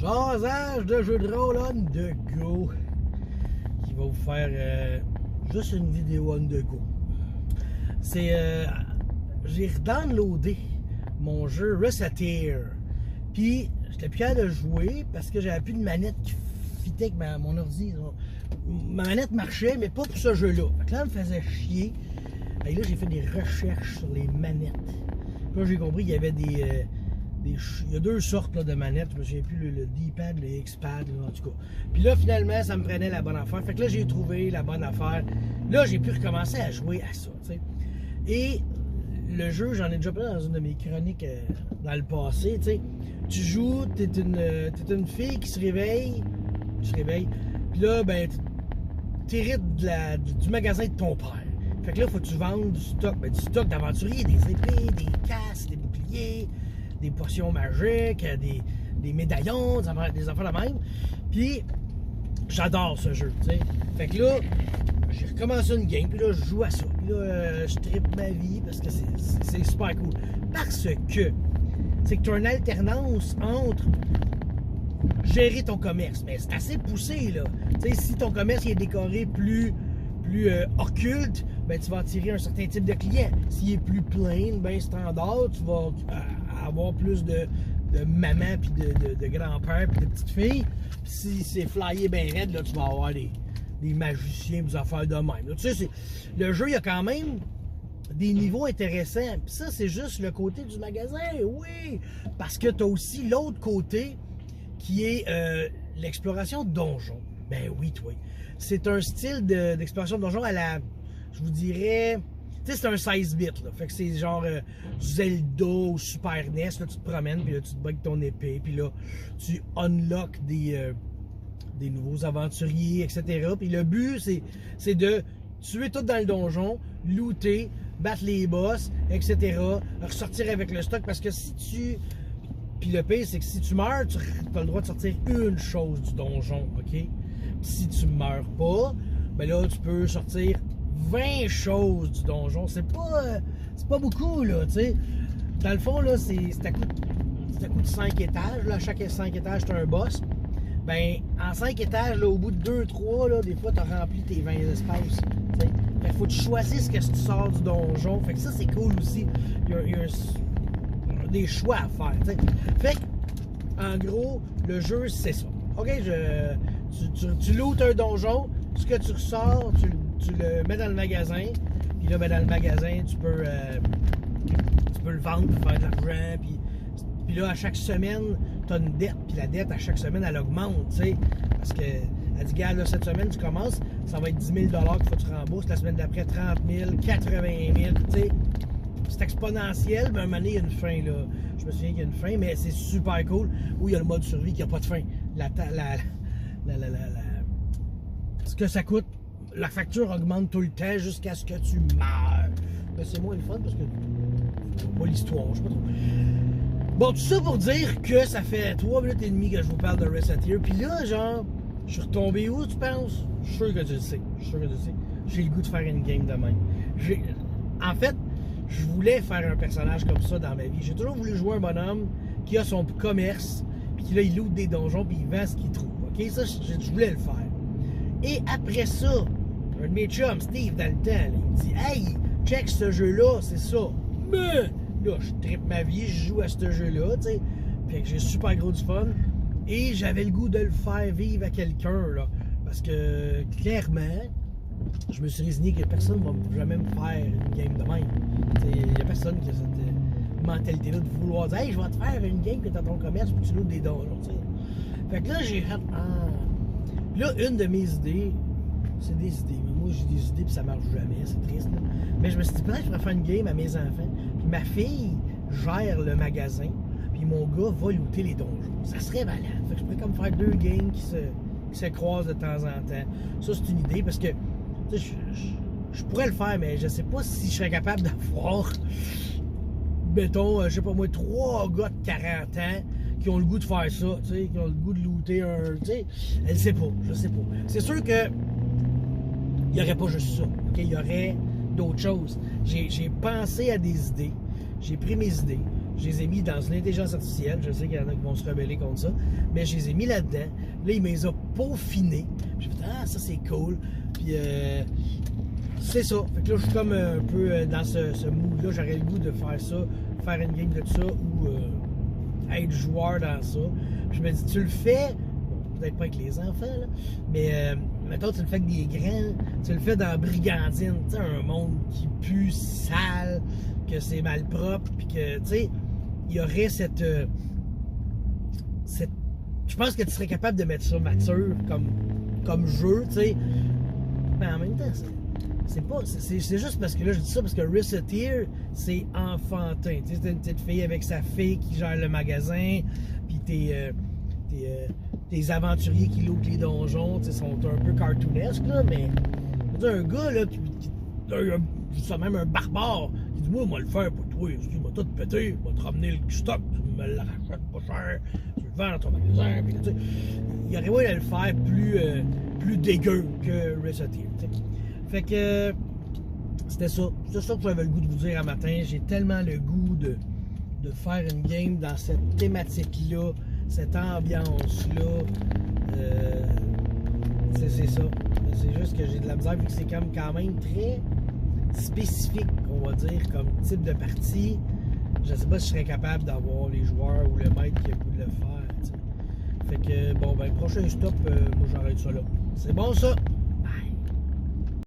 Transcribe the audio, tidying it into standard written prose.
Jasage de jeu de rôle on the go qui va vous faire juste une vidéo on the go. C'est j'ai redownloadé mon jeu Reseteer, puis j'étais plus capable de jouer parce que j'avais plus de manette qui fitait avec mon ordi. Ma manette marchait, mais pas pour ce jeu-là. Fait que là, elle me faisait chier. Et là, j'ai fait des recherches sur les manettes. Puis là, j'ai compris qu'il y avait il y a deux sortes là, de manettes. Je me souviens plus, le D-pad, le X-pad, en tout cas. Puis là, finalement, ça me prenait la bonne affaire. Fait que là, j'ai trouvé la bonne affaire. Là, j'ai pu recommencer à jouer à ça, tu sais. Et le jeu, j'en ai déjà parlé dans une de mes chroniques dans le passé, tu sais. Tu joues, t'es une fille qui se réveille. Tu te réveilles. Puis là, ben, t'hérites du magasin de ton père. Fait que là, faut que tu vendes du stock. Ben, du stock d'aventurier, des épées, des casques, des boucliers, des potions magiques, des médaillons, des affaires de même. Puis, j'adore ce jeu, tu sais. Fait que là, j'ai recommencé une game, puis là, je joue à ça. Puis là, je trippe ma vie parce que c'est super cool. Parce que, c'est que tu as une alternance entre gérer ton commerce. Mais c'est assez poussé, là. Tu sais, si ton commerce est décoré plus occulte, ben tu vas attirer un certain type de client. S'il est plus plain, ben standard, tu vas avoir plus de maman, puis de grand-père, puis de petites filles. Puis si c'est flyé bien raide, là, tu vas avoir des magiciens, des affaires de même. Là, tu sais, le jeu, il y a quand même des niveaux intéressants. Puis ça, c'est juste le côté du magasin, oui! Parce que tu as aussi l'autre côté qui est l'exploration de donjons. Ben oui, toi. C'est un style d'exploration de donjons à la, je vous dirais, tu sais, c'est un 16 bits, là. Fait que c'est genre Zelda ou Super NES, là, tu te promènes, puis là, tu te bats avec ton épée, puis là, tu unlocks des nouveaux aventuriers, etc. Puis le but, c'est de tuer tout dans le donjon, looter, battre les boss, etc. Ressortir avec le stock, parce que si tu... Puis le pire, c'est que si tu meurs, tu as le droit de sortir une chose du donjon, OK? Puis si tu meurs pas, ben là, tu peux sortir 20 choses du donjon. C'est pas beaucoup, là, tu sais. Dans le fond, là, ça coûte 5 étages. Là, chaque 5 étages, tu as un boss. Ben, en 5 étages, là, au bout de 2-3, là, des fois, tu as rempli tes 20 espaces. T'sais. Fait qu'il faut que tu choisisses ce que tu sors du donjon. Fait que ça, c'est cool aussi. Il y a des choix à faire. T'sais. Fait que, en gros, le jeu, c'est ça. OK, tu lootes un donjon, ce que tu ressors, tu le mets dans le magasin, puis là, ben, dans le magasin, tu peux le vendre pour faire de l'argent, puis là, à chaque semaine, tu as une dette, puis la dette, à chaque semaine, elle augmente, tu sais, parce que, elle dit, gars, là, cette semaine, tu commences, ça va être 10 000 qu'il faut que tu rembourses, la semaine d'après, 30 000, 80 000, tu sais, c'est exponentiel, mais à un moment donné, il y a une fin, là. Je me souviens qu'il y a une fin, mais c'est super cool, où il y a le mode survie qui n'a pas de fin. Ce que ça coûte, la facture augmente tout le temps jusqu'à ce que tu meurs. Mais c'est moins le fun parce que c'est pas l'histoire, je sais pas trop. Bon, tout ça pour dire que ça fait 3 minutes et demie que je vous parle de Reseteer. Puis là, genre, je suis retombé où, tu penses? Je suis sûr que tu le sais. J'ai le goût de faire une game de même. En fait, je voulais faire un personnage comme ça dans ma vie. J'ai toujours voulu jouer un bonhomme qui a son commerce, puis qui là, il loot des donjons, puis il vend ce qu'il trouve. OK? Ça, je voulais le faire. Et après ça, un de mes chums, Steve, dans le temps, là, il me dit « Hey, check ce jeu-là, c'est ça. » Mais là, je trippe ma vie, je joue à ce jeu-là, tu sais. Puis j'ai super gros du fun. Et j'avais le goût de le faire vivre à quelqu'un, là. Parce que, clairement, je me suis résigné que personne ne va jamais me faire une game de même. Il n'y a personne qui a cette mentalité-là de vouloir dire « Hey, je vais te faire une game que tu as ton commerce, puis tu lootes des donjons. » Fait que là, j'ai fait « Ah... » Là, une de mes idées, c'est des idées. Moi, j'ai des idées puis ça marche jamais, c'est triste. Là. Mais je me suis dit, peut-être que je pourrais faire une game à mes enfants. Puis ma fille gère le magasin, puis mon gars va looter les donjons. Ça serait malade. Fait que je pourrais comme faire 2 games qui se croisent de temps en temps. Ça, c'est une idée parce que je pourrais le faire, mais je sais pas si je serais capable d'avoir, mettons, je sais pas moi, 3 gars de 40 ans qui ont le goût de faire ça, tu sais, qui ont le goût de looter un, tu sais, je sais pas. C'est sûr que il n'y aurait pas juste ça, ok, il y aurait d'autres choses. J'ai pensé à des idées, j'ai pris mes idées, Je les ai mis dans une intelligence artificielle. Je sais qu'il y en a qui vont se rebeller contre ça. Mais je les ai mis là-dedans. Là, il me les a peaufinés. J'ai fait, ah, ça c'est cool. Puis, c'est ça. Fait que là, je suis comme un peu dans ce mood-là. J'aurais le goût de faire ça, faire une game de ça ou être joueur dans ça. Puis je me dis, tu le fais, peut-être pas avec les enfants, là, mais mettons, tu le fais avec des grands, tu le fais dans Brigandine, tu sais, un monde qui pue sale, que c'est malpropre, puis que, tu sais, il y aurait cette. Je pense que tu serais capable de mettre ça mature comme jeu, tu sais. Mais en même temps, c'est juste parce que là, je dis ça parce que Risseteer, c'est enfantin. Tu sais, c'est une petite fille avec sa fille qui gère le magasin, puis tes aventuriers qui lootent les donjons, tu sais, sont un peu cartoonesques, là, mais un gars, là, c'est même un barbare, qui dit, moi, le faire pour toi, il m'a tout pété, il va te ramener le stock, tu me le rachètes pas cher, tu le vends dans ton magasin, puis tu sais, il aurait moyen de le faire plus dégueu que Risseteer, tu sais. Fait que c'était ça que j'avais le goût de vous dire un matin. J'ai tellement le goût de faire une game dans cette thématique-là, cette ambiance-là. C'est ça. C'est juste que j'ai de la misère vu que c'est quand même très spécifique, on va dire, comme type de partie. Je sais pas si je serais capable d'avoir les joueurs ou le maître qui a le goût de le faire. T'sais. Fait que bon, ben prochain stop, moi j'arrête ça là. C'est bon ça?